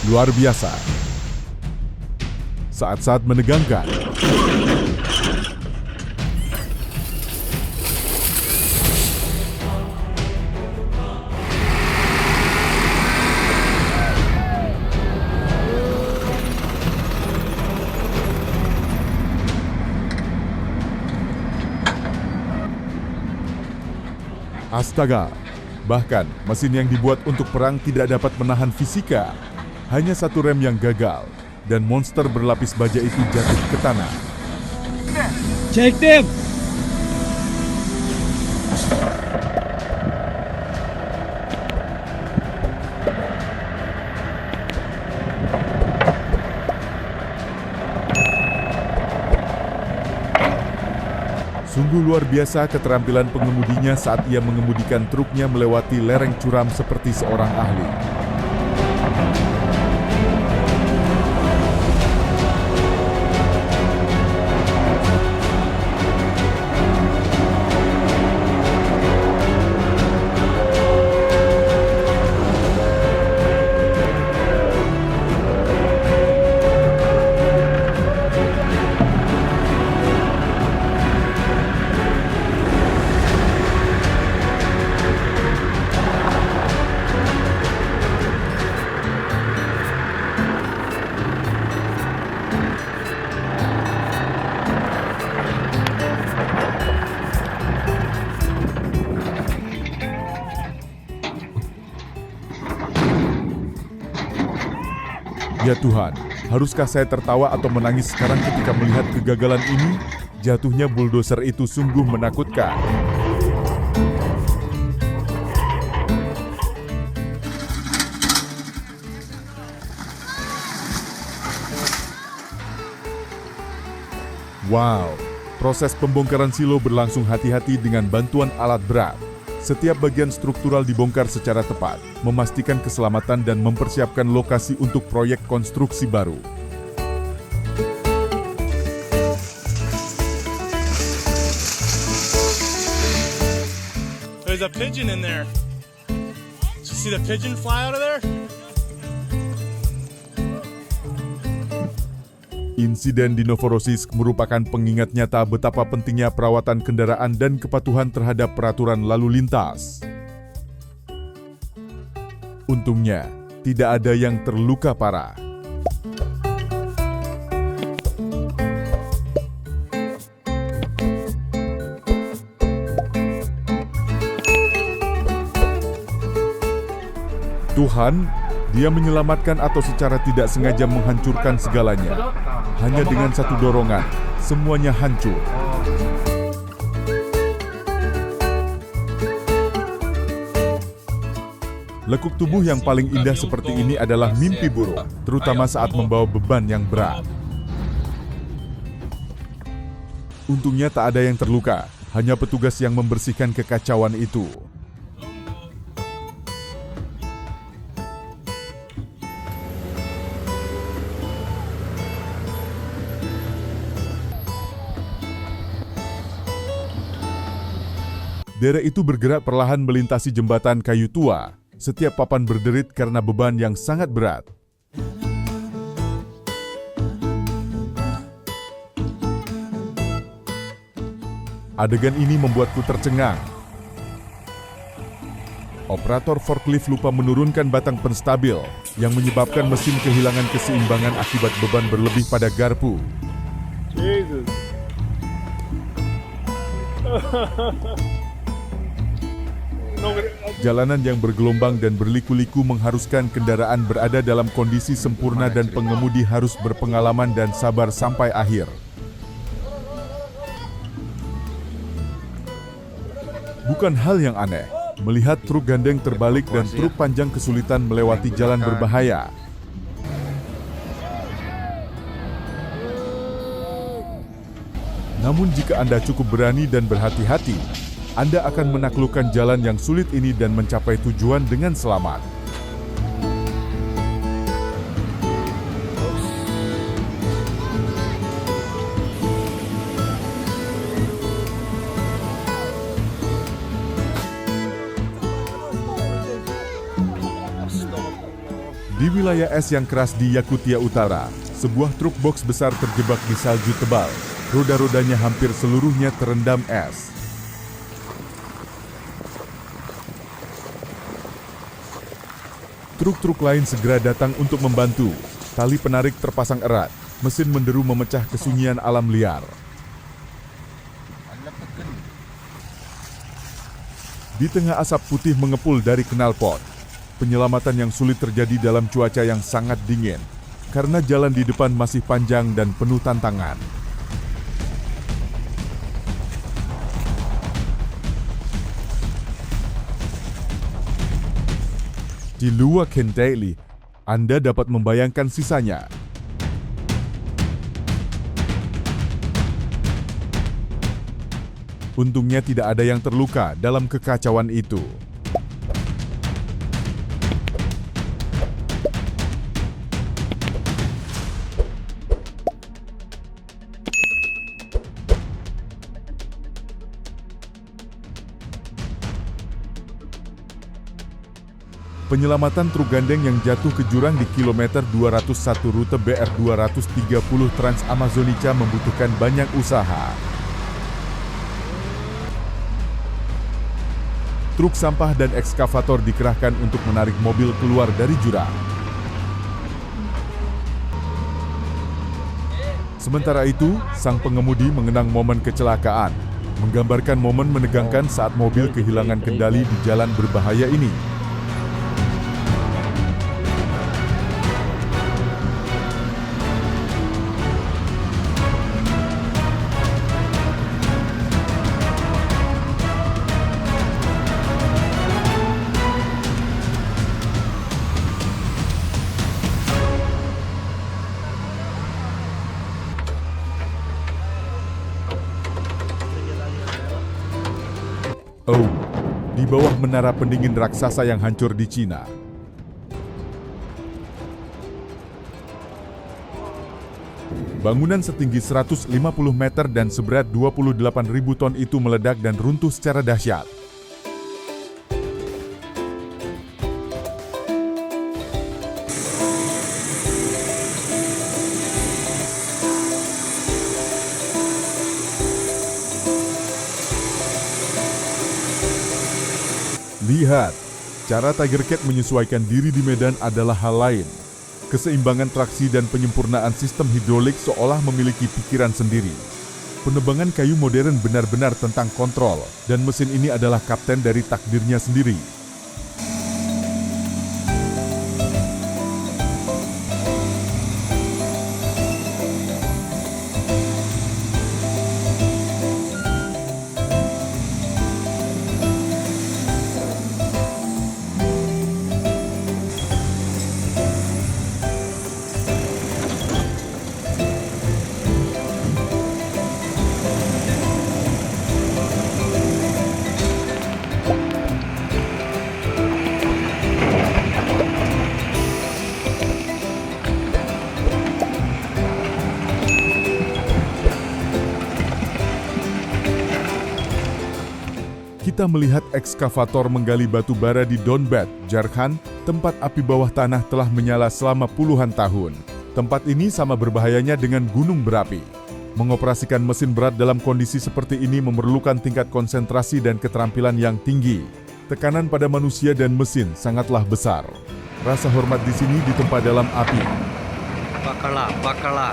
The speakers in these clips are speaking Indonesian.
luar biasa. Saat-saat menegangkan. Astaga, bahkan mesin yang dibuat untuk perang tidak dapat menahan fisika. Hanya satu rem yang gagal, dan monster berlapis baja itu jatuh ke tanah. Take them! Sungguh luar biasa keterampilan pengemudinya saat ia mengemudikan truknya melewati lereng curam seperti seorang ahli. Ya Tuhan, haruskah saya tertawa atau menangis sekarang ketika melihat kegagalan ini? Jatuhnya bulldozer itu sungguh menakutkan. Wow, proses pembongkaran silo berlangsung hati-hati dengan bantuan alat berat. Setiap bagian struktural dibongkar secara tepat, memastikan keselamatan dan mempersiapkan lokasi untuk proyek konstruksi baru. There's a pigeon in there. Did you see the pigeon fly out of there? Insiden di Novorossiysk merupakan pengingat nyata betapa pentingnya perawatan kendaraan dan kepatuhan terhadap peraturan lalu lintas. Untungnya, tidak ada yang terluka parah. Tuhan, Dia menyelamatkan atau secara tidak sengaja menghancurkan segalanya. Hanya dengan satu dorongan, semuanya hancur. Lekuk tubuh yang paling indah seperti ini adalah mimpi buruk, terutama saat membawa beban yang berat. Untungnya tak ada yang terluka, hanya petugas yang membersihkan kekacauan itu. Derek itu bergerak perlahan melintasi jembatan kayu tua. Setiap papan berderit karena beban yang sangat berat. Adegan ini membuatku tercengang. Operator forklift lupa menurunkan batang penstabil yang menyebabkan mesin kehilangan keseimbangan akibat beban berlebih pada garpu. Jesus. Jalanan yang bergelombang dan berliku-liku mengharuskan kendaraan berada dalam kondisi sempurna dan pengemudi harus berpengalaman dan sabar sampai akhir. Bukan hal yang aneh, melihat truk gandeng terbalik dan truk panjang kesulitan melewati jalan berbahaya. Namun jika Anda cukup berani dan berhati-hati, Anda akan menaklukkan jalan yang sulit ini dan mencapai tujuan dengan selamat. Di wilayah es yang keras di Yakutia Utara, sebuah truk box besar terjebak di salju tebal. Roda-rodanya hampir seluruhnya terendam es. Truk-truk lain segera datang untuk membantu. Tali penarik terpasang erat. Mesin menderu memecah kesunyian alam liar. Di tengah asap putih mengepul dari knalpot, penyelamatan yang sulit terjadi dalam cuaca yang sangat dingin, karena jalan di depan masih panjang dan penuh tantangan. Di luar Kendaili, Anda dapat membayangkan sisanya. Untungnya tidak ada yang terluka dalam kekacauan itu. Penyelamatan truk gandeng yang jatuh ke jurang di kilometer 201 rute BR 230 Trans Amazonica membutuhkan banyak usaha. Truk sampah dan ekskavator dikerahkan untuk menarik mobil keluar dari jurang. Sementara itu, sang pengemudi mengenang momen kecelakaan, menggambarkan momen menegangkan saat mobil kehilangan kendali di jalan berbahaya ini. Oh, di bawah menara pendingin raksasa yang hancur di Cina. Bangunan setinggi 150 meter dan seberat 28.000 ton itu meledak dan runtuh secara dahsyat. Lihat, cara Tiger Cat menyesuaikan diri di medan adalah hal lain. Keseimbangan traksi dan penyempurnaan sistem hidrolik seolah memiliki pikiran sendiri. Penebangan kayu modern benar-benar tentang kontrol, dan mesin ini adalah kapten dari takdirnya sendiri. Kita melihat ekskavator menggali batu bara di Donbad, Jharkhand, tempat api bawah tanah telah menyala selama puluhan tahun. Tempat ini sama berbahayanya dengan gunung berapi. Mengoperasikan mesin berat dalam kondisi seperti ini memerlukan tingkat konsentrasi dan keterampilan yang tinggi. Tekanan pada manusia dan mesin sangatlah besar. Rasa hormat di sini ditempa dalam api. Bakala.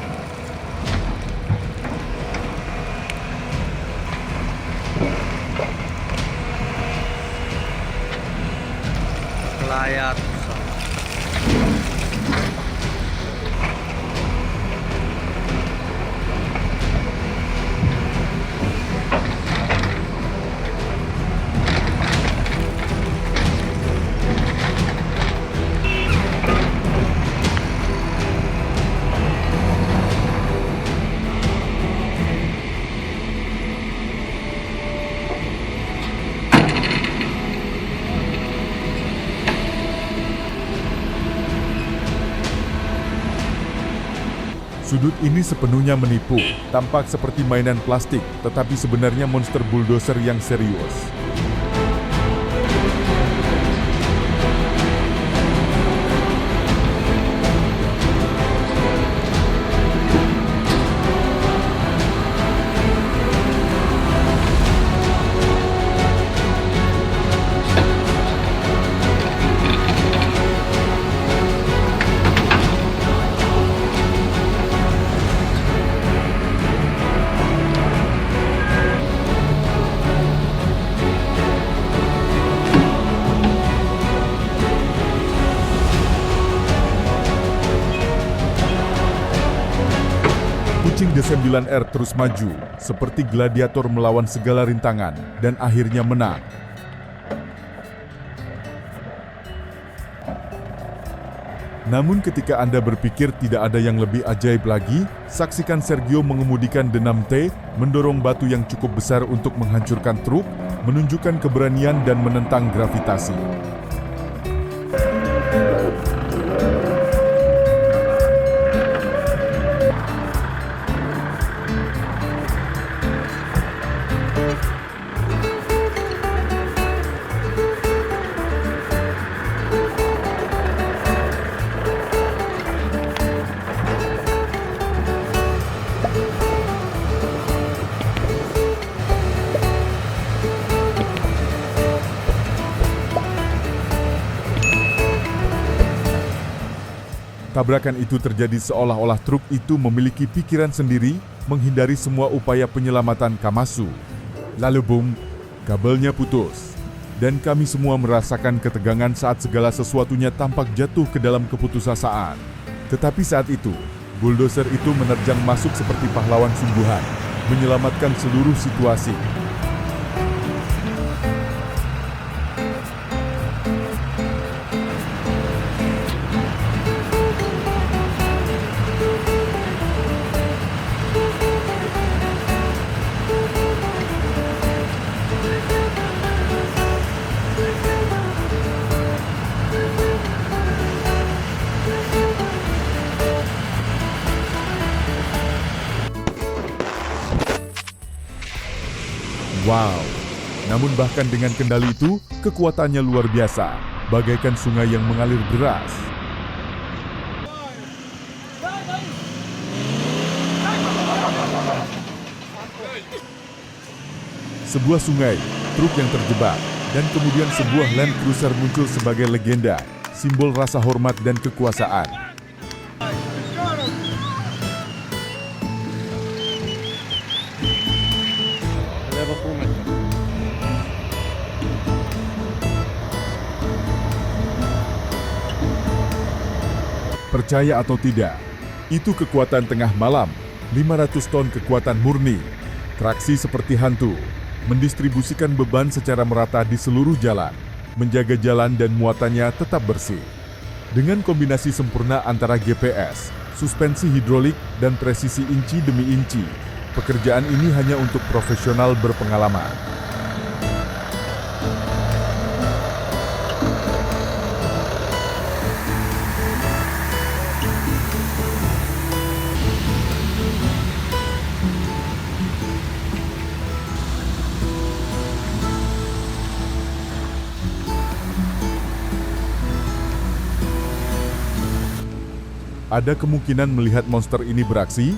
Layat. Sudut ini sepenuhnya menipu, tampak seperti mainan plastik, tetapi sebenarnya monster bulldozer yang serius. Kucing D9R terus maju, seperti gladiator melawan segala rintangan, dan akhirnya menang. Namun ketika Anda berpikir tidak ada yang lebih ajaib lagi, saksikan Sergio mengemudikan D6T, mendorong batu yang cukup besar untuk menghancurkan truk, menunjukkan keberanian dan menentang gravitasi. Tabrakan itu terjadi seolah-olah truk itu memiliki pikiran sendiri, menghindari semua upaya penyelamatan Kamasu. Lalu boom, kabelnya putus. Dan kami semua merasakan ketegangan saat segala sesuatunya tampak jatuh ke dalam keputusasaan. Tetapi saat itu, bulldozer itu menerjang masuk seperti pahlawan sungguhan, menyelamatkan seluruh situasi. Wow, namun bahkan dengan kendali itu, kekuatannya luar biasa, bagaikan sungai yang mengalir deras. Sebuah sungai, truk yang terjebak, dan kemudian sebuah Land Cruiser muncul sebagai legenda, simbol rasa hormat dan kekuasaan. Percaya atau tidak, itu kekuatan tengah malam, 500 ton kekuatan murni, traksi seperti hantu, mendistribusikan beban secara merata di seluruh jalan, menjaga jalan dan muatannya tetap bersih. Dengan kombinasi sempurna antara GPS, suspensi hidrolik, dan presisi inci demi inci, pekerjaan ini hanya untuk profesional berpengalaman. Ada kemungkinan melihat monster ini beraksi?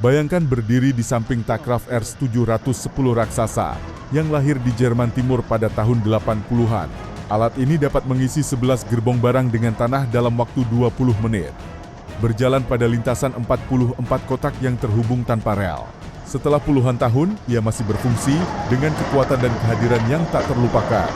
Bayangkan berdiri di samping Takraf R710 raksasa yang lahir di Jerman Timur pada tahun 80-an. Alat ini dapat mengisi 11 gerbong barang dengan tanah dalam waktu 20 menit. berjalan pada lintasan 44 kotak yang terhubung tanpa rel. Setelah puluhan tahun, ia masih berfungsi dengan kekuatan dan kehadiran yang tak terlupakan.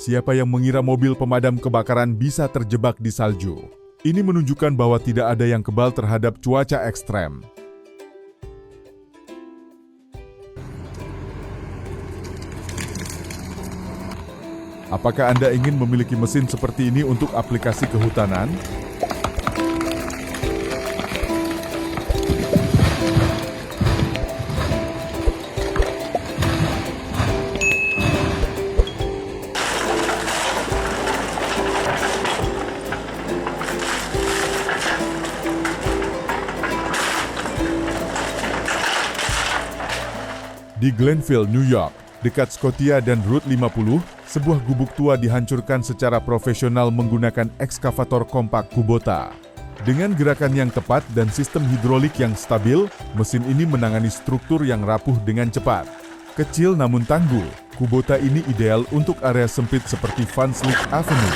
Siapa yang mengira mobil pemadam kebakaran bisa terjebak di salju? Ini menunjukkan bahwa tidak ada yang kebal terhadap cuaca ekstrem. Apakah Anda ingin memiliki mesin seperti ini untuk aplikasi kehutanan? Di Glenville, New York, dekat Scotia dan Route 50, sebuah gubuk tua dihancurkan secara profesional menggunakan ekskavator kompak Kubota. Dengan gerakan yang tepat dan sistem hidrolik yang stabil, mesin ini menangani struktur yang rapuh dengan cepat. Kecil namun tangguh, Kubota ini ideal untuk area sempit seperti Van Slyck Avenue.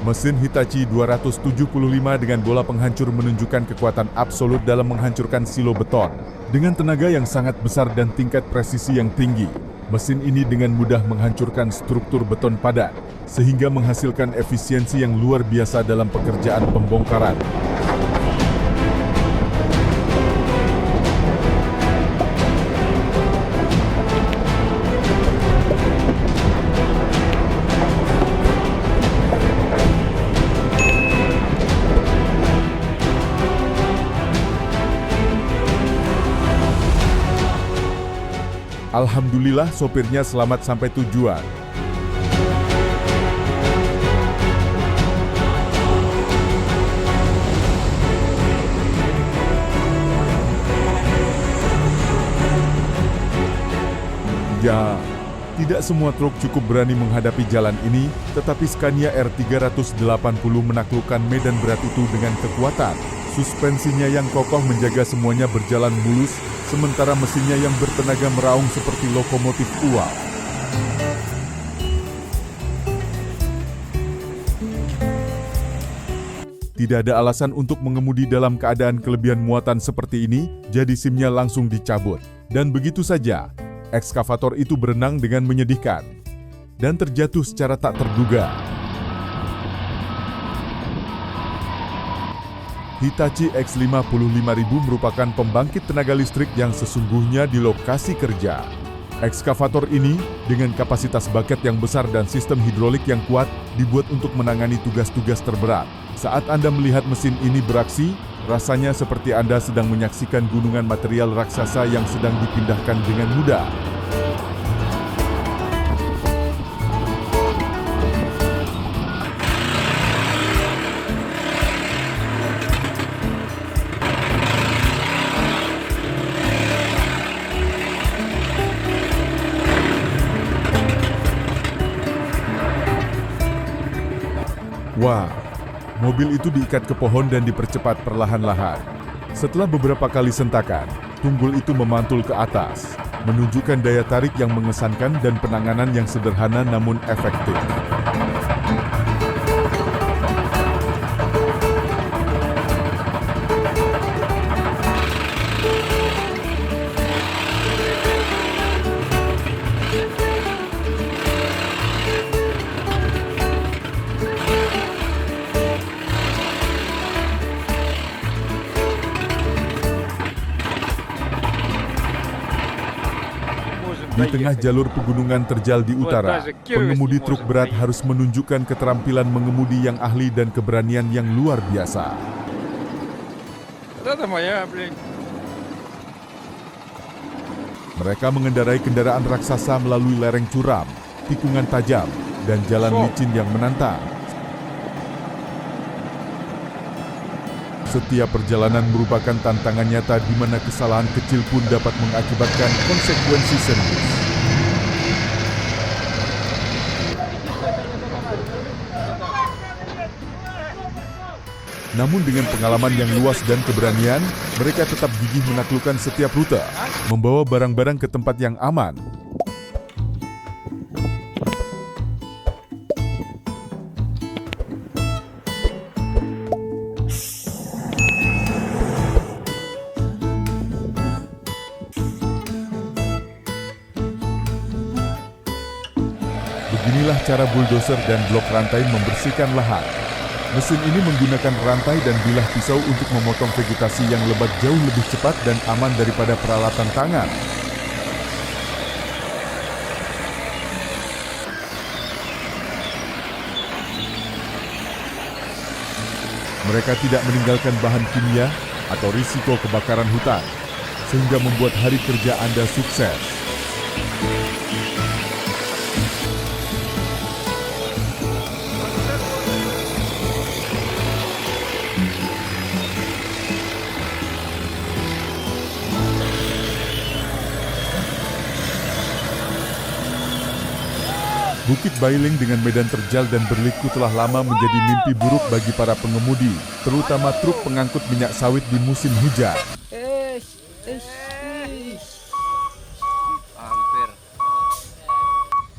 Mesin Hitachi 275 dengan bola penghancur menunjukkan kekuatan absolut dalam menghancurkan silo beton. Dengan tenaga yang sangat besar dan tingkat presisi yang tinggi, mesin ini dengan mudah menghancurkan struktur beton padat, sehingga menghasilkan efisiensi yang luar biasa dalam pekerjaan pembongkaran. Alhamdulillah sopirnya selamat sampai tujuan. Ya, tidak semua truk cukup berani menghadapi jalan ini, tetapi Scania R380 menaklukkan medan berat itu dengan kekuatan. Suspensinya yang kokoh menjaga semuanya berjalan mulus, sementara mesinnya yang bertenaga meraung seperti lokomotif uap. Tidak ada alasan untuk mengemudi dalam keadaan kelebihan muatan seperti ini, jadi SIM-nya langsung dicabut. Dan begitu saja, ekskavator itu berenang dengan menyedihkan dan terjatuh secara tak terduga. Hitachi X55000 merupakan pembangkit tenaga listrik yang sesungguhnya di lokasi kerja. Ekskavator ini, dengan kapasitas baket yang besar dan sistem hidrolik yang kuat, dibuat untuk menangani tugas-tugas terberat. Saat Anda melihat mesin ini beraksi, rasanya seperti Anda sedang menyaksikan gunungan material raksasa yang sedang dipindahkan dengan mudah. Wah, mobil itu diikat ke pohon dan dipercepat perlahan-lahan. Setelah beberapa kali sentakan, tunggul itu memantul ke atas, menunjukkan daya tarik yang mengesankan dan penanganan yang sederhana namun efektif. Di tengah jalur pegunungan terjal di utara, pengemudi truk berat harus menunjukkan keterampilan mengemudi yang ahli dan keberanian yang luar biasa. Mereka mengendarai kendaraan raksasa melalui lereng curam, tikungan tajam, dan jalan licin yang menantang. Setiap perjalanan merupakan tantangan nyata di mana kesalahan kecil pun dapat mengakibatkan konsekuensi serius. Namun dengan pengalaman yang luas dan keberanian, mereka tetap gigih menaklukkan setiap rute, membawa barang-barang ke tempat yang aman. Beginilah cara bulldozer dan blok rantai membersihkan lahan. Mesin ini menggunakan rantai dan bilah pisau untuk memotong vegetasi yang lebat jauh lebih cepat dan aman daripada peralatan tangan. Mereka tidak meninggalkan bahan kimia atau risiko kebakaran hutan, sehingga membuat hari kerja Anda sukses. Bukit Bailing dengan medan terjal dan berliku telah lama menjadi mimpi buruk bagi para pengemudi, terutama truk pengangkut minyak sawit di musim hujan. Hampir.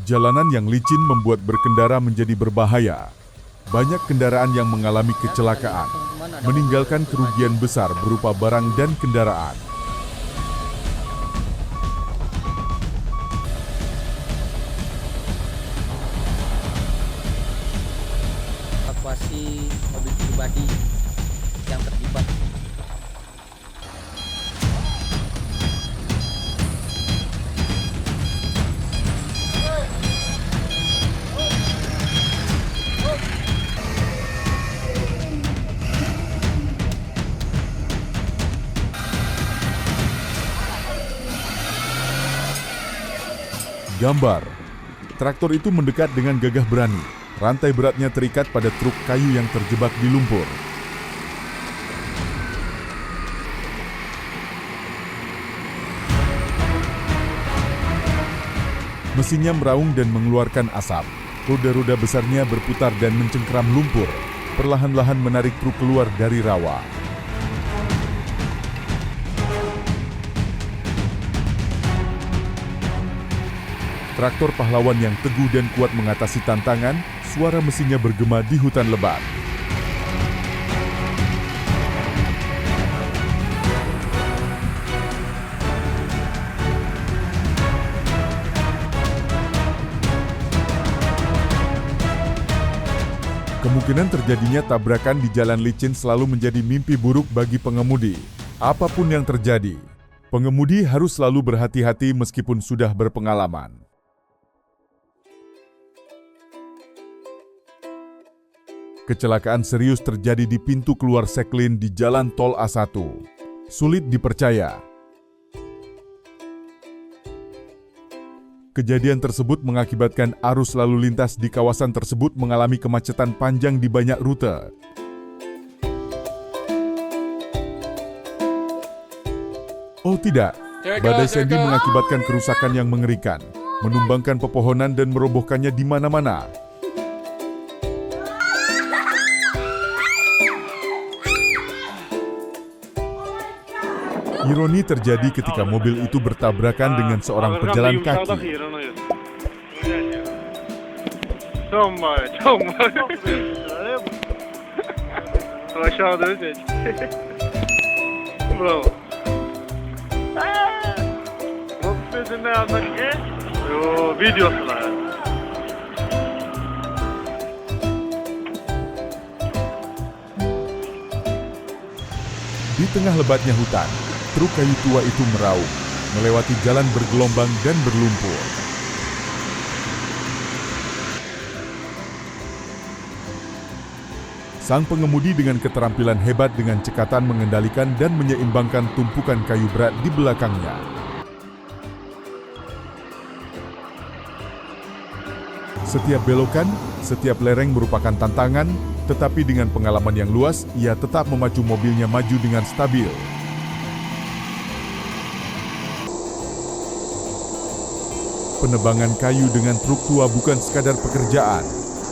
Jalanan yang licin membuat berkendara menjadi berbahaya. Banyak kendaraan yang mengalami kecelakaan, meninggalkan kerugian besar berupa barang dan kendaraan. Evakuasi mobil pribadi yang terlibat. Gambar. Traktor itu mendekat dengan gagah berani. Rantai beratnya terikat pada truk kayu yang terjebak di lumpur. Mesinnya meraung dan mengeluarkan asap. Roda-roda besarnya berputar dan mencengkeram lumpur, perlahan-lahan menarik truk keluar dari rawa. Traktor pahlawan yang teguh dan kuat mengatasi tantangan, suara mesinnya bergema di hutan lebat. Kemungkinan terjadinya tabrakan di jalan licin selalu menjadi mimpi buruk bagi pengemudi. Apapun yang terjadi, pengemudi harus selalu berhati-hati meskipun sudah berpengalaman. Kecelakaan serius terjadi di pintu keluar Seklin di Jalan Tol A1. Sulit dipercaya. Kejadian tersebut mengakibatkan arus lalu lintas di kawasan tersebut mengalami kemacetan panjang di banyak rute. Oh tidak, badai Sandy mengakibatkan kerusakan yang mengerikan, menumbangkan pepohonan dan merobohkannya di mana-mana. Ironi terjadi ketika mobil itu bertabrakan dengan seorang pejalan kaki. 정말 aşağıda seç. Bravo. Nasıl dedin ne anladın ki? Yo videosular. Di tengah lebatnya hutan, truk kayu tua itu meraung, melewati jalan bergelombang dan berlumpur. Sang pengemudi dengan keterampilan hebat dengan cekatan mengendalikan dan menyeimbangkan tumpukan kayu berat di belakangnya. Setiap belokan, setiap lereng merupakan tantangan, tetapi dengan pengalaman yang luas, ia tetap memacu mobilnya maju dengan stabil. Penebangan kayu dengan truk tua bukan sekadar pekerjaan,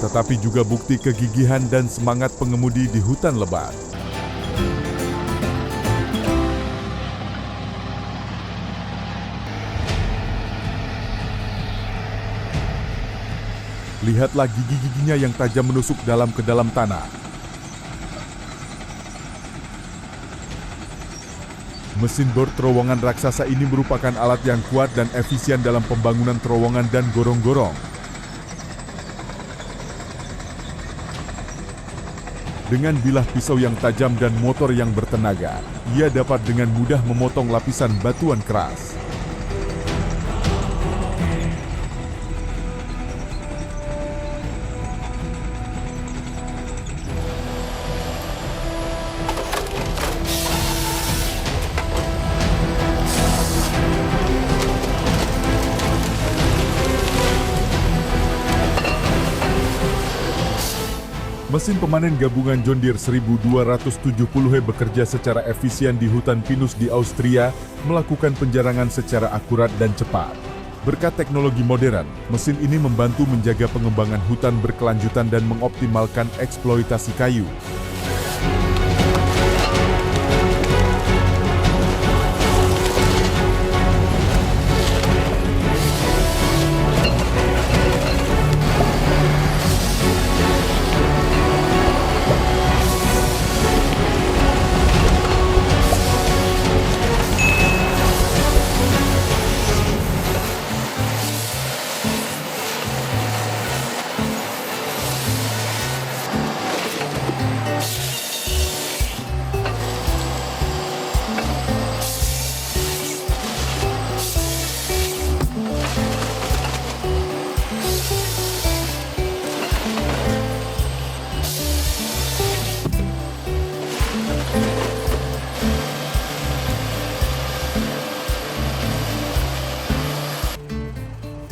tetapi juga bukti kegigihan dan semangat pengemudi di hutan lebat. Lihatlah gigi-giginya yang tajam menusuk ke dalam tanah. Mesin bor terowongan raksasa ini merupakan alat yang kuat dan efisien dalam pembangunan terowongan dan gorong-gorong. Dengan bilah pisau yang tajam dan motor yang bertenaga, ia dapat dengan mudah memotong lapisan batuan keras. Mesin pemanen gabungan John Deere 1270H bekerja secara efisien di hutan pinus di Austria, melakukan penjarangan secara akurat dan cepat. Berkat teknologi modern, mesin ini membantu menjaga pengembangan hutan berkelanjutan dan mengoptimalkan eksploitasi kayu.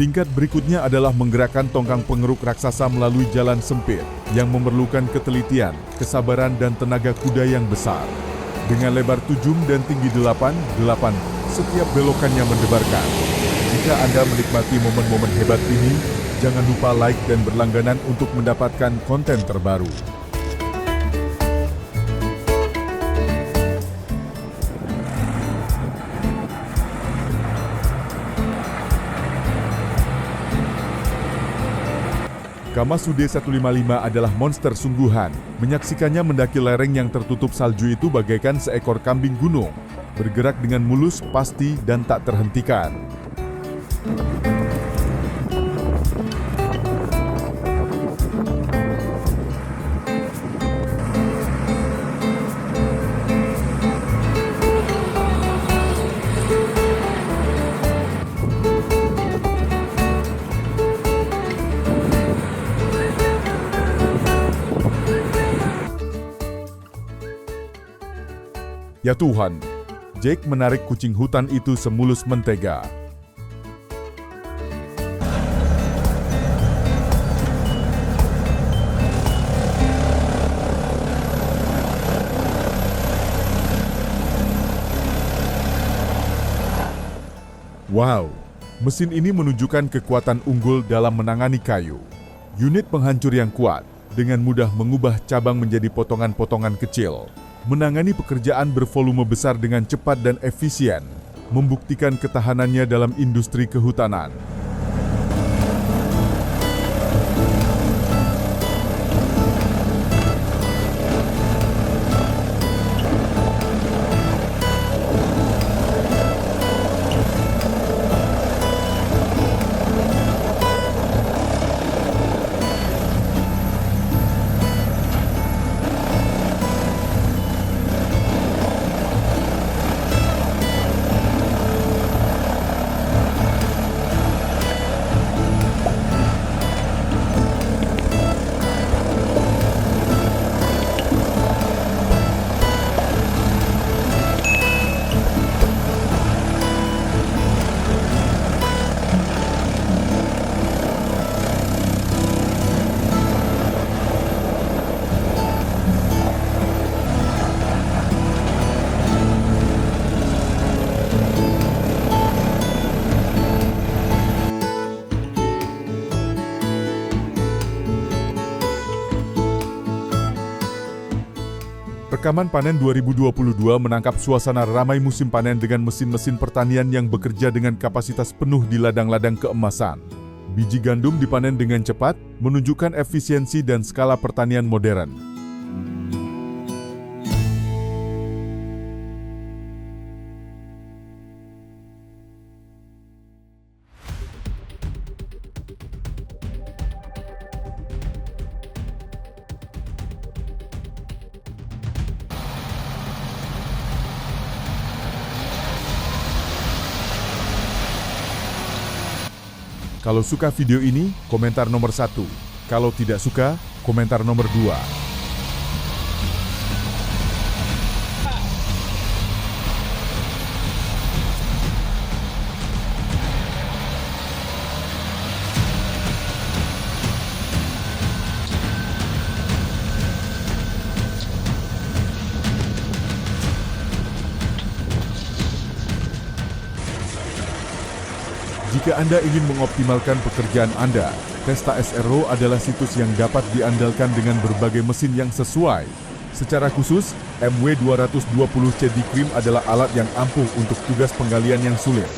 Tingkat berikutnya adalah menggerakkan tongkang pengeruk raksasa melalui jalan sempit yang memerlukan ketelitian, kesabaran dan tenaga kuda yang besar. Dengan lebar 7 dan tinggi 8, setiap belokannya mendebarkan. Jika Anda menikmati momen-momen hebat ini, jangan lupa like dan berlangganan untuk mendapatkan konten terbaru. Kamasude 155 adalah monster sungguhan. Menyaksikannya mendaki lereng yang tertutup salju itu bagaikan seekor kambing gunung, bergerak dengan mulus, pasti, dan tak terhentikan. Ya Tuhan, Jake menarik kucing hutan itu semulus mentega. Wow, mesin ini menunjukkan kekuatan unggul dalam menangani kayu. Unit penghancur yang kuat, dengan mudah mengubah cabang menjadi potongan-potongan kecil. menangani pekerjaan bervolume besar dengan cepat dan efisien, membuktikan ketahanannya dalam industri kehutanan. Rekaman panen 2022 menangkap suasana ramai musim panen dengan mesin-mesin pertanian yang bekerja dengan kapasitas penuh di ladang-ladang keemasan. Biji gandum dipanen dengan cepat, menunjukkan efisiensi dan skala pertanian modern. Kalau suka video ini, komentar nomor 1. Kalau tidak suka, komentar nomor 2. Jika Anda ingin mengoptimalkan pekerjaan Anda, Testa SRO adalah situs yang dapat diandalkan dengan berbagai mesin yang sesuai. Secara khusus, MW220 CD-Cream adalah alat yang ampuh untuk tugas penggalian yang sulit.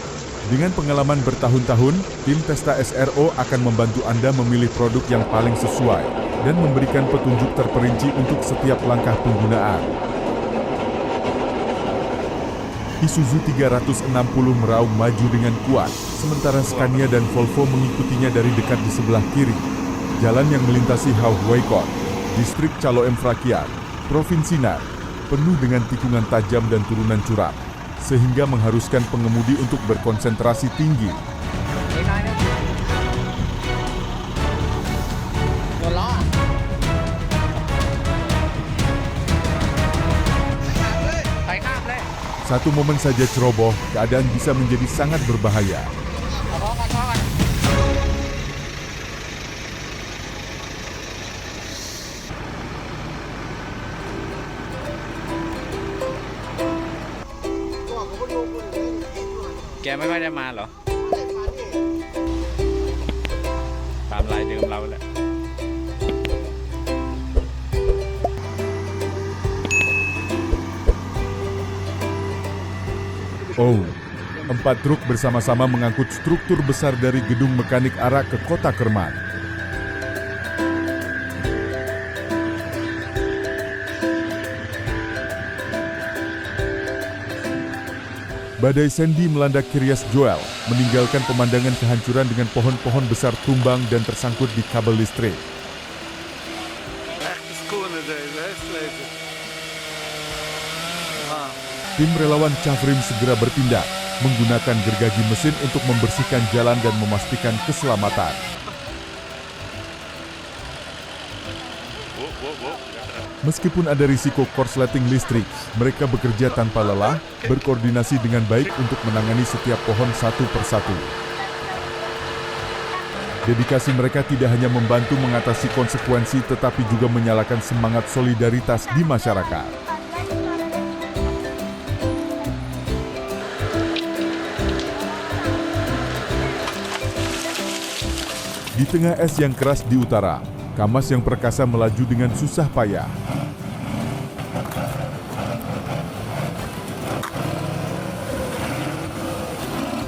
Dengan pengalaman bertahun-tahun, tim Testa SRO akan membantu Anda memilih produk yang paling sesuai dan memberikan petunjuk terperinci untuk setiap langkah penggunaan. Isuzu 360 meraung maju dengan kuat, sementara Scania dan Volvo mengikutinya dari dekat di sebelah kiri. Jalan yang melintasi Hauhweikot, distrik Caloem Frakiat, Provinsi Nar, penuh dengan tikungan tajam dan turunan curam, sehingga mengharuskan pengemudi untuk berkonsentrasi tinggi. Satu momen saja ceroboh, keadaan bisa menjadi sangat berbahaya. Kẻไม่ค่อยได้มาเหรอ ตามลายเดิมเราแหละ Oh, 4 truk bersama-sama mengangkut struktur besar dari gedung mekanik arak ke kota Kerman. Badai Sandy melanda Kiryas Joel, meninggalkan pemandangan kehancuran dengan pohon-pohon besar tumbang dan tersangkut di kabel listrik. Tim relawan Cafrim segera bertindak, menggunakan gergaji mesin untuk membersihkan jalan dan memastikan keselamatan. Meskipun ada risiko korsleting listrik, mereka bekerja tanpa lelah, berkoordinasi dengan baik untuk menangani setiap pohon satu persatu. Dedikasi mereka tidak hanya membantu mengatasi konsekuensi, tetapi juga menyalakan semangat solidaritas di masyarakat. Di tengah es yang keras di utara, Kamaz yang perkasa melaju dengan susah payah.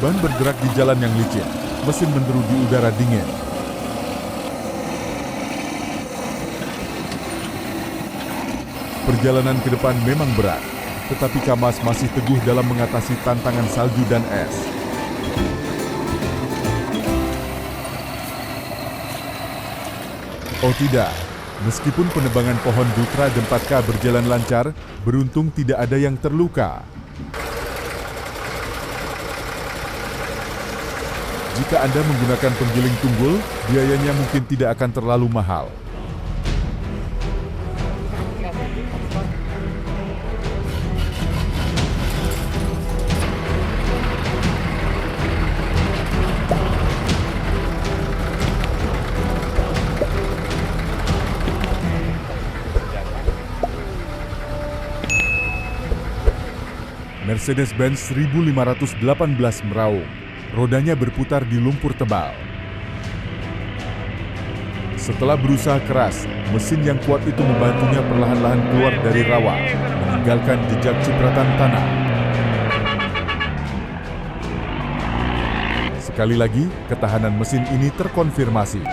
Ban bergerak di jalan yang licin, mesin menderu di udara dingin. Perjalanan ke depan memang berat, tetapi Kamaz masih teguh dalam mengatasi tantangan salju dan es. Oh tidak, meskipun penebangan pohon Dutra dan 4K berjalan lancar, beruntung tidak ada yang terluka. Jika Anda menggunakan penggiling tunggul, biayanya mungkin tidak akan terlalu mahal. Mercedes-Benz 1518 meraung. Rodanya berputar di lumpur tebal. Setelah berusaha keras, mesin yang kuat itu membantunya perlahan-lahan keluar dari rawa, meninggalkan jejak cipratan tanah. Sekali lagi, ketahanan mesin ini terkonfirmasi.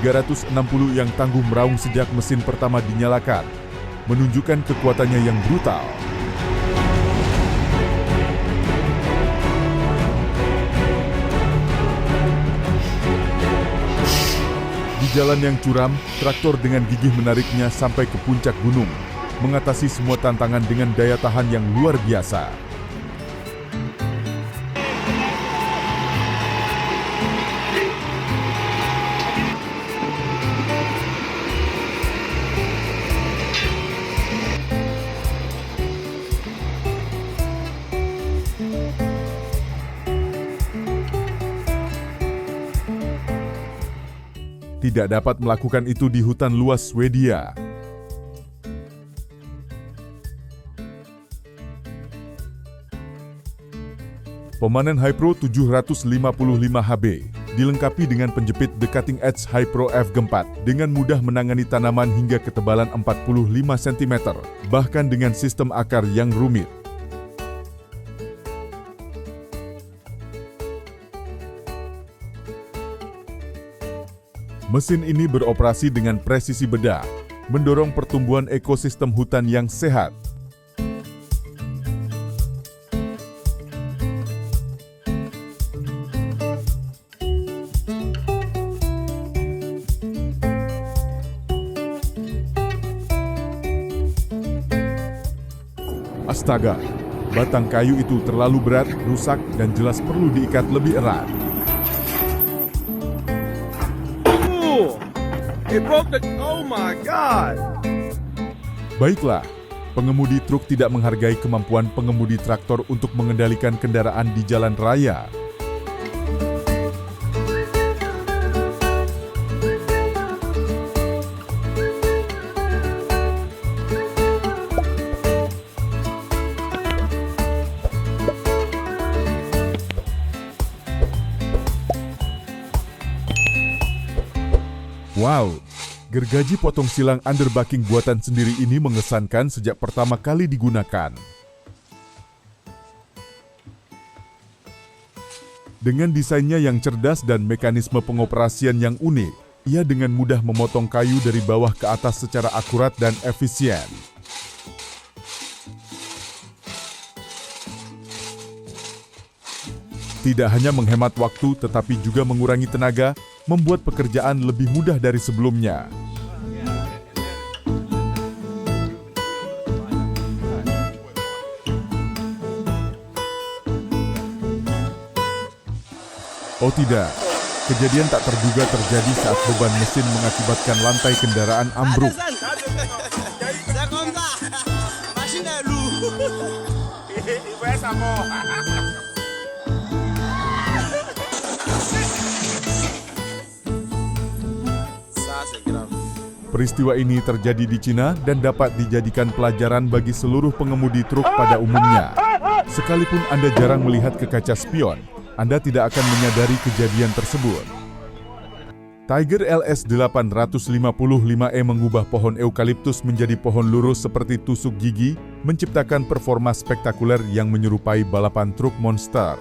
.360 yang tangguh meraung sejak mesin pertama dinyalakan, menunjukkan kekuatannya yang brutal. Di jalan yang curam, traktor dengan gigih menariknya sampai ke puncak gunung, mengatasi semua tantangan dengan daya tahan yang luar biasa. Tidak dapat melakukan itu di hutan luas Swedia. Pemanen Hypro 755 HB dilengkapi dengan penjepit The Cutting Edge Hypro F4 dengan mudah menangani tanaman hingga ketebalan 45 cm, bahkan dengan sistem akar yang rumit. Mesin ini beroperasi dengan presisi bedah, mendorong pertumbuhan ekosistem hutan yang sehat. Astaga, batang kayu itu terlalu berat, rusak, dan jelas perlu diikat lebih erat. Oh my God! Baiklah, pengemudi truk tidak menghargai kemampuan pengemudi traktor untuk mengendalikan kendaraan di jalan raya. Wow, gergaji potong silang underbucking buatan sendiri ini mengesankan sejak pertama kali digunakan. Dengan desainnya yang cerdas dan mekanisme pengoperasian yang unik, ia dengan mudah memotong kayu dari bawah ke atas secara akurat dan efisien. Tidak hanya menghemat waktu, tetapi juga mengurangi tenaga, membuat pekerjaan lebih mudah dari sebelumnya. Oh tidak, kejadian tak terduga terjadi saat beban mesin mengakibatkan lantai kendaraan ambruk. Peristiwa ini terjadi di Cina dan dapat dijadikan pelajaran bagi seluruh pengemudi truk pada umumnya. Sekalipun Anda jarang melihat ke kaca spion, Anda tidak akan menyadari kejadian tersebut. Tiger LS 855E mengubah pohon eukaliptus menjadi pohon lurus seperti tusuk gigi, menciptakan performa spektakuler yang menyerupai balapan truk monster.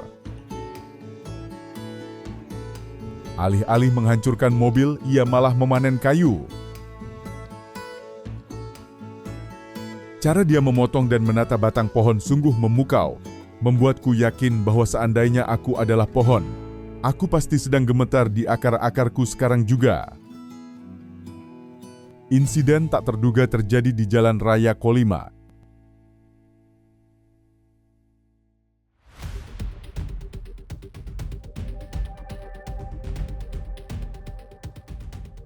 Alih-alih menghancurkan mobil, ia malah memanen kayu. Cara dia memotong dan menata batang pohon sungguh memukau, membuatku yakin bahwa seandainya aku adalah pohon, aku pasti sedang gemetar di akar-akarku sekarang juga. Insiden tak terduga terjadi di Jalan Raya Kolima.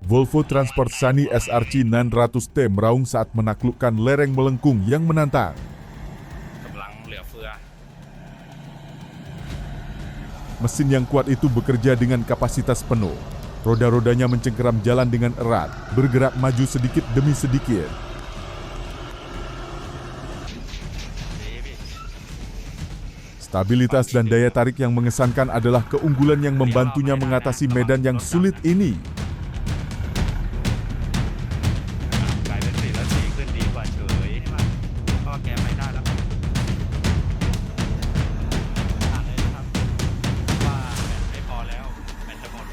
Volvo Transport Sunny SRC 900T meraung saat menaklukkan lereng melengkung yang menantang. กำลังเหลือเฟือ Mesin yang kuat itu bekerja dengan kapasitas penuh. Roda-rodanya mencengkeram jalan dengan erat, bergerak maju sedikit demi sedikit. Stabilitas dan daya tarik yang mengesankan adalah keunggulan yang membantunya mengatasi medan yang sulit ini. กลายเป็น4 นาทีขึ้นดีกว่าเฉยใช่ไหมเพราะว่าแกไม่ได้แล้วผ่านเลยนะครับว่าแบตไม่พอแล้วแบตจะหมด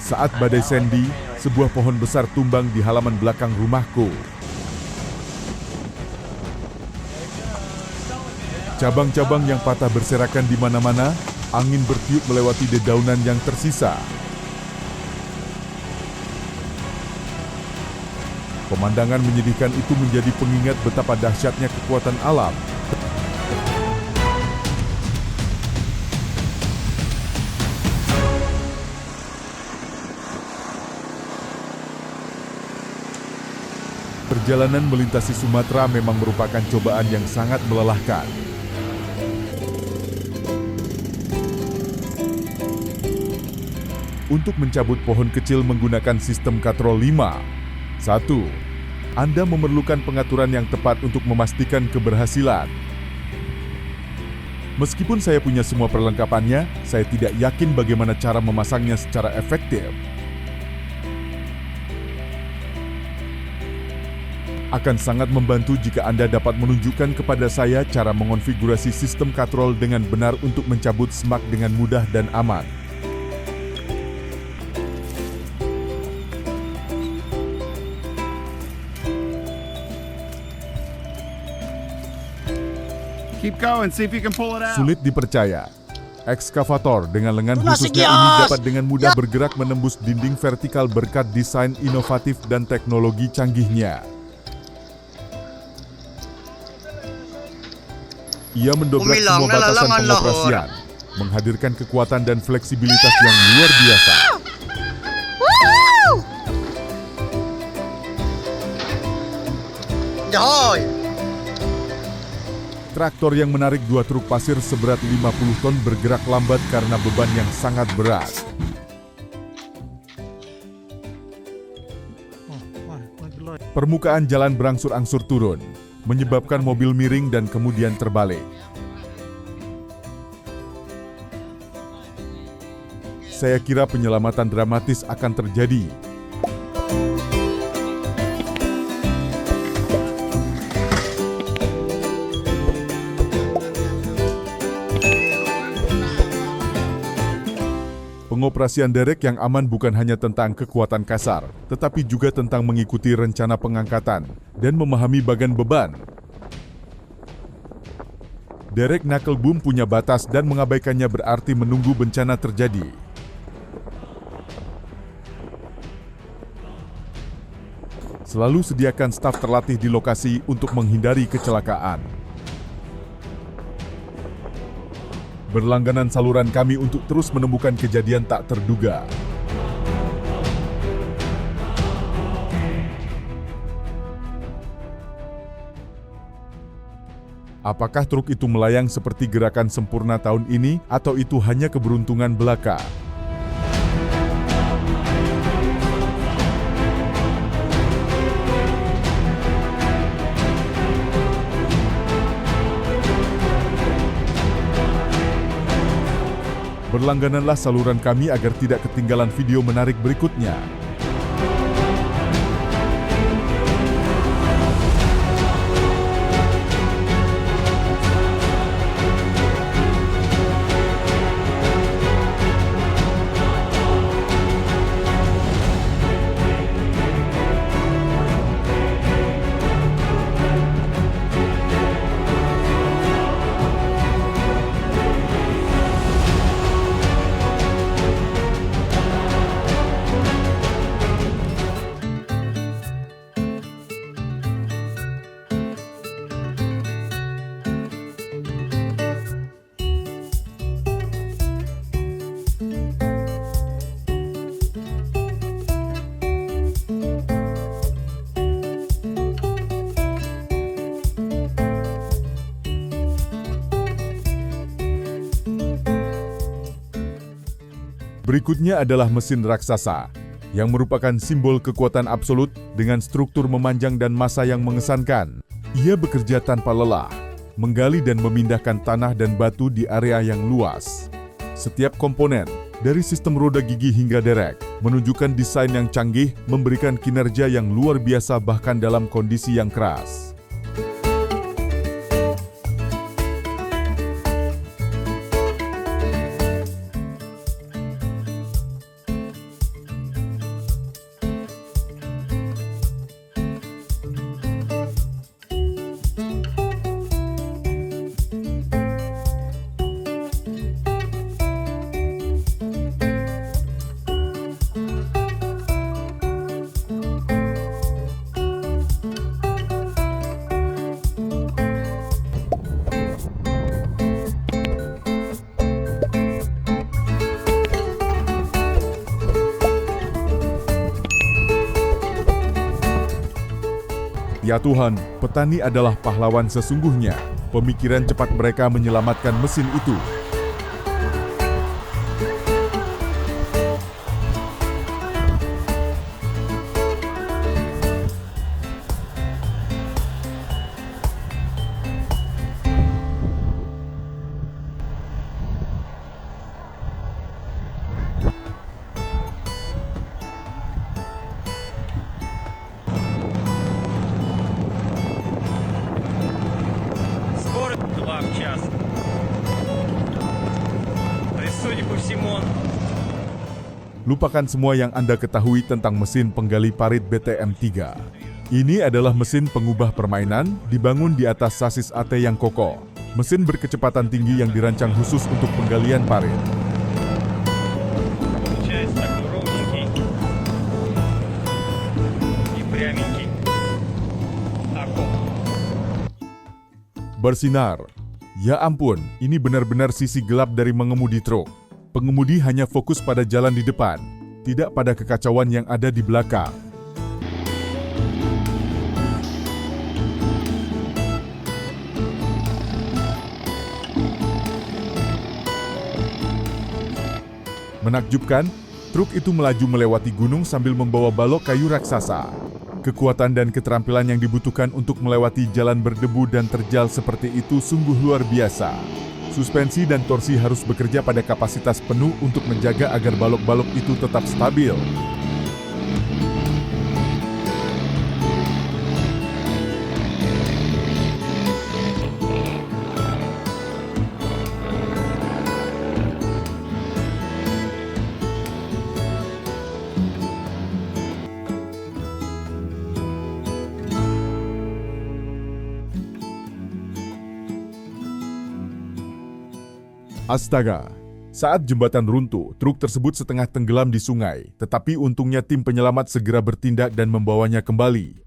Saat badai Sandy, sebuah pohon besar tumbang di halaman belakang rumahku. Cabang-cabang yang patah berserakan di mana-mana, angin bertiup melewati dedaunan yang tersisa. Pemandangan menyedihkan itu menjadi pengingat betapa dahsyatnya kekuatan alam. Perjalanan melintasi Sumatera memang merupakan cobaan yang sangat melelahkan. Untuk mencabut pohon kecil menggunakan sistem katrol 5. 1. Anda memerlukan pengaturan yang tepat untuk memastikan keberhasilan. Meskipun saya punya semua perlengkapannya, saya tidak yakin bagaimana cara memasangnya secara efektif. Akan sangat membantu jika Anda dapat menunjukkan kepada saya cara mengonfigurasi sistem katrol dengan benar untuk mencabut semak dengan mudah dan aman. Keep going, see if you can pull it out. Sulit dipercaya. Ekskavator dengan lengan Tunas khususnya sekias. ini dapat dengan mudah bergerak menembus dinding vertikal berkat desain inovatif dan teknologi canggihnya. Ia mendobrak semua batasan pengoperasian, menghadirkan kekuatan dan fleksibilitas yang luar biasa. Joy. Traktor yang menarik 2 truk pasir seberat 50 ton bergerak lambat karena beban yang sangat berat. Permukaan jalan berangsur-angsur turun, menyebabkan mobil miring dan kemudian terbalik. Saya kira penyelamatan dramatis akan terjadi. Pengoperasian derek yang aman bukan hanya tentang kekuatan kasar, tetapi juga tentang mengikuti rencana pengangkatan dan memahami bagan beban. Derek knuckle boom punya batas dan mengabaikannya berarti menunggu bencana terjadi. Selalu sediakan staf terlatih di lokasi untuk menghindari kecelakaan. Berlangganan saluran kami untuk terus menemukan kejadian tak terduga. Apakah truk itu melayang seperti gerakan sempurna tahun ini atau itu hanya keberuntungan belaka? Berlanggananlah saluran kami agar tidak ketinggalan video menarik berikutnya. Berikutnya adalah mesin raksasa, yang merupakan simbol kekuatan absolut dengan struktur memanjang dan massa yang mengesankan. Ia bekerja tanpa lelah, menggali dan memindahkan tanah dan batu di area yang luas. Setiap komponen, dari sistem roda gigi hingga derek, menunjukkan desain yang canggih, memberikan kinerja yang luar biasa bahkan dalam kondisi yang keras. Ya Tuhan, petani adalah pahlawan sesungguhnya. Pemikiran cepat mereka menyelamatkan mesin itu. Lupakan semua yang Anda ketahui tentang mesin penggali parit BTM-3. Ini adalah mesin pengubah permainan, dibangun di atas sasis AT yang kokoh. Mesin berkecepatan tinggi yang dirancang khusus untuk penggalian parit. Bersinar. Ya ampun, ini benar-benar sisi gelap dari mengemudi truk. Pengemudi hanya fokus pada jalan di depan, tidak pada kekacauan yang ada di belakang. Menakjubkan, truk itu melaju melewati gunung sambil membawa balok kayu raksasa. Kekuatan dan keterampilan yang dibutuhkan untuk melewati jalan berdebu dan terjal seperti itu sungguh luar biasa. Suspensi dan torsi harus bekerja pada kapasitas penuh untuk menjaga agar balok-balok itu tetap stabil. Astaga, saat jembatan runtuh, truk tersebut setengah tenggelam di sungai, tetapi untungnya tim penyelamat segera bertindak dan membawanya kembali.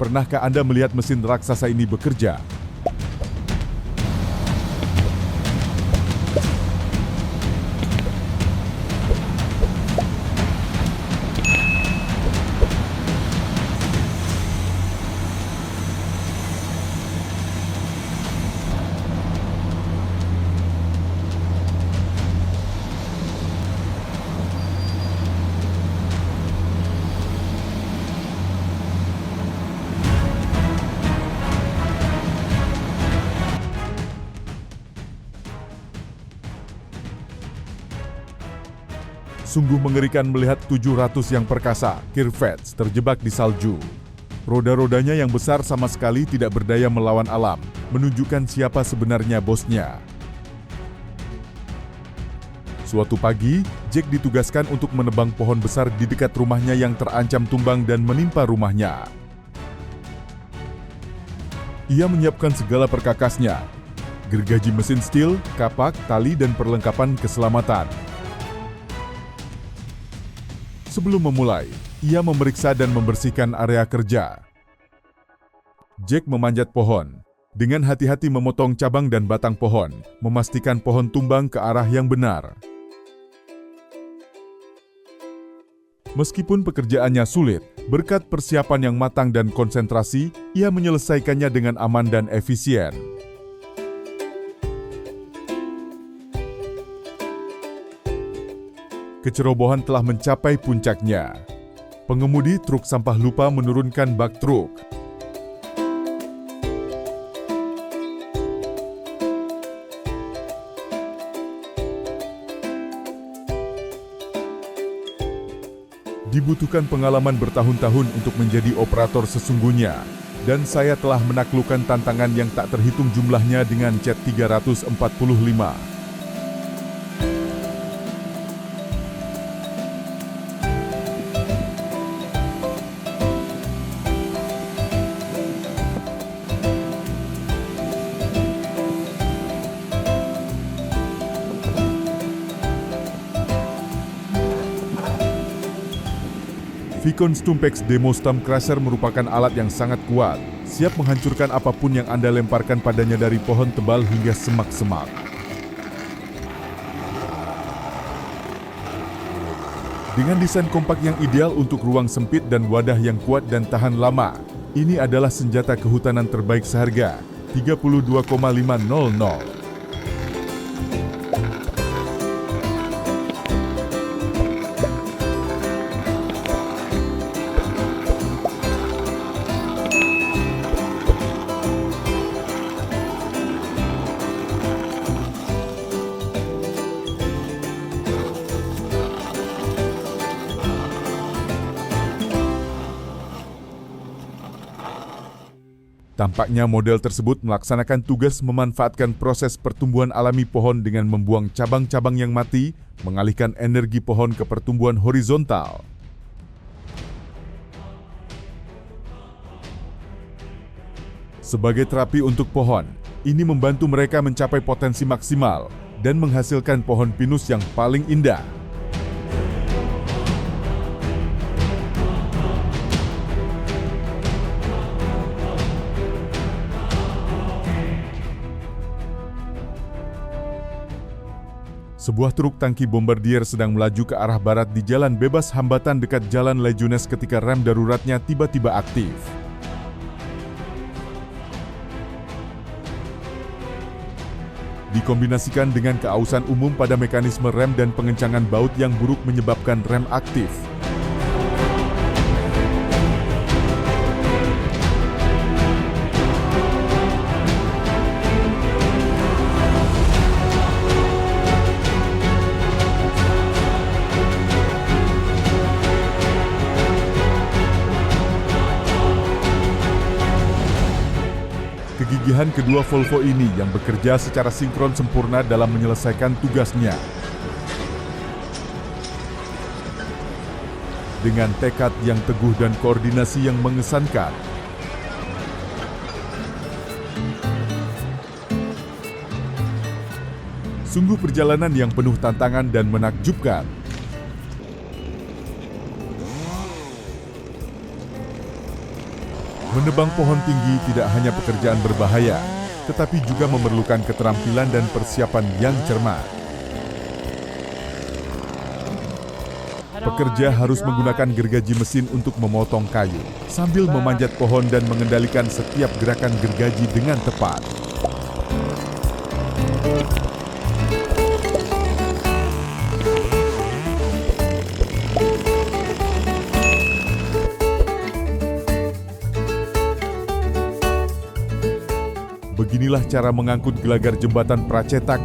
Pernahkah Anda melihat mesin raksasa ini bekerja? Sungguh mengerikan melihat 700 yang perkasa, Corvettes, terjebak di salju. Roda-rodanya yang besar sama sekali tidak berdaya melawan alam, menunjukkan siapa sebenarnya bosnya. Suatu pagi, Jack ditugaskan untuk menebang pohon besar di dekat rumahnya yang terancam tumbang dan menimpa rumahnya. Ia menyiapkan segala perkakasnya, gergaji mesin steel, kapak, tali, dan perlengkapan keselamatan. Sebelum memulai, ia memeriksa dan membersihkan area kerja. Jack memanjat pohon, dengan hati-hati memotong cabang dan batang pohon, memastikan pohon tumbang ke arah yang benar. Meskipun pekerjaannya sulit, berkat persiapan yang matang dan konsentrasi, ia menyelesaikannya dengan aman dan efisien. Kecerobohan telah mencapai puncaknya. Pengemudi truk sampah lupa menurunkan bak truk. Dibutuhkan pengalaman bertahun-tahun untuk menjadi operator sesungguhnya, dan saya telah menaklukkan tantangan yang tak terhitung jumlahnya dengan Cat 345. Vicon Stumpex Demo Stump Crusher merupakan alat yang sangat kuat, siap menghancurkan apapun yang Anda lemparkan padanya dari pohon tebal hingga semak-semak. Dengan desain kompak yang ideal untuk ruang sempit dan wadah yang kuat dan tahan lama, ini adalah senjata kehutanan terbaik seharga $32,500. Tampaknya model tersebut melaksanakan tugas memanfaatkan proses pertumbuhan alami pohon dengan membuang cabang-cabang yang mati, mengalihkan energi pohon ke pertumbuhan horizontal. Sebagai terapi untuk pohon, ini membantu mereka mencapai potensi maksimal dan menghasilkan pohon pinus yang paling indah. Sebuah truk tangki bombardier sedang melaju ke arah barat di jalan bebas hambatan dekat Jalan Lejunes ketika rem daruratnya tiba-tiba aktif. Dikombinasikan dengan keausan umum pada mekanisme rem dan pengencangan baut yang buruk menyebabkan rem aktif. Kegigihan kedua Volvo ini yang bekerja secara sinkron sempurna dalam menyelesaikan tugasnya. Dengan tekad yang teguh dan koordinasi yang mengesankan. Sungguh perjalanan yang penuh tantangan dan menakjubkan. Menebang pohon tinggi tidak hanya pekerjaan berbahaya, tetapi juga memerlukan keterampilan dan persiapan yang cermat. Pekerja harus menggunakan gergaji mesin untuk memotong kayu, sambil memanjat pohon dan mengendalikan setiap gerakan gergaji dengan tepat. Beginilah cara mengangkut gelagar jembatan pracetak.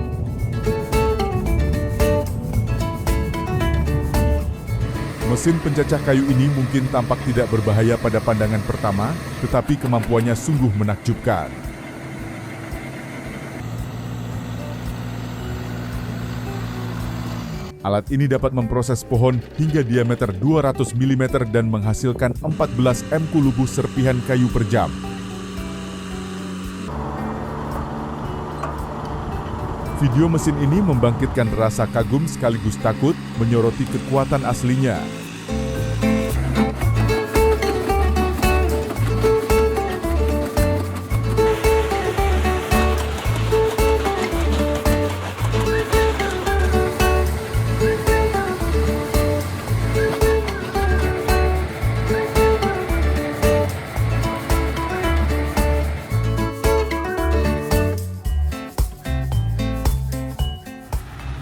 Mesin pencacah kayu ini mungkin tampak tidak berbahaya pada pandangan pertama, tetapi kemampuannya sungguh menakjubkan. Alat ini dapat memproses pohon hingga diameter 200 mm dan menghasilkan 14 m³ serpihan kayu per jam. Video mesin ini membangkitkan rasa kagum sekaligus takut, menyoroti kekuatan aslinya.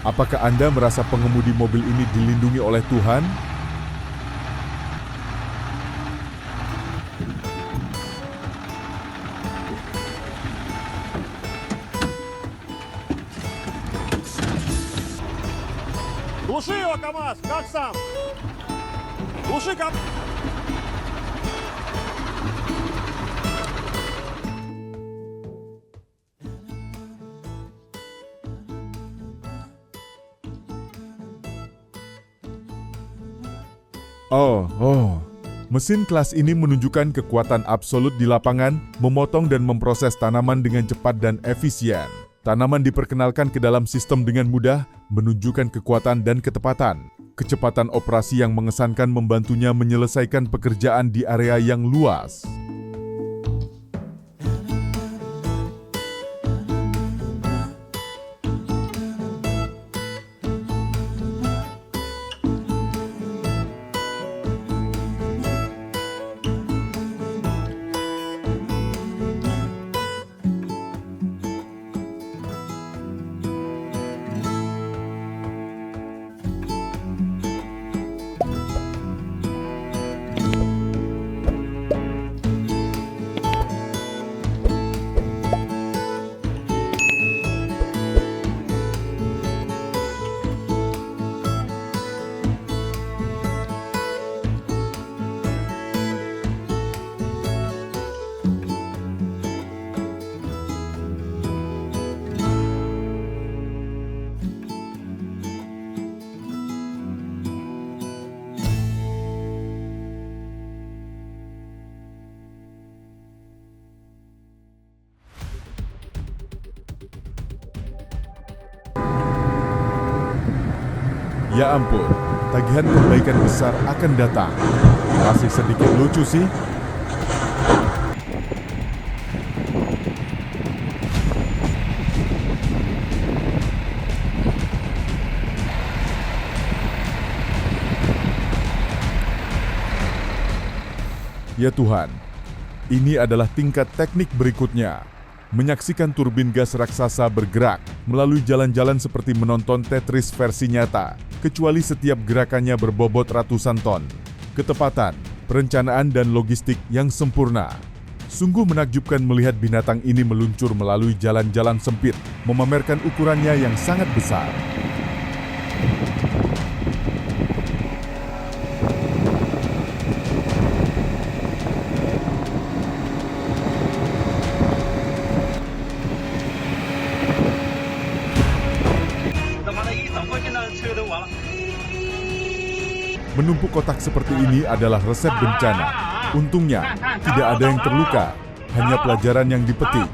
Apakah Anda merasa pengemudi mobil ini dilindungi oleh Tuhan? Глуши его, КамАЗ! Как сам? Глуши, КамАЗ! Mesin kelas ini menunjukkan kekuatan absolut di lapangan, memotong dan memproses tanaman dengan cepat dan efisien. Tanaman diperkenalkan ke dalam sistem dengan mudah, menunjukkan kekuatan dan ketepatan. Kecepatan operasi yang mengesankan membantunya menyelesaikan pekerjaan di area yang luas. Ya ampun, tagihan perbaikan besar akan datang. Masih sedikit lucu sih. Ya Tuhan, ini adalah tingkat teknik berikutnya. Menyaksikan turbin gas raksasa bergerak melalui jalan-jalan seperti menonton Tetris versi nyata, kecuali setiap gerakannya berbobot ratusan ton. Ketepatan, perencanaan dan logistik yang sempurna. Sungguh menakjubkan melihat binatang ini meluncur melalui jalan-jalan sempit, memamerkan ukurannya yang sangat besar. Menumpuk kotak seperti ini adalah resep bencana. Untungnya, tidak ada yang terluka, hanya pelajaran yang dipetik.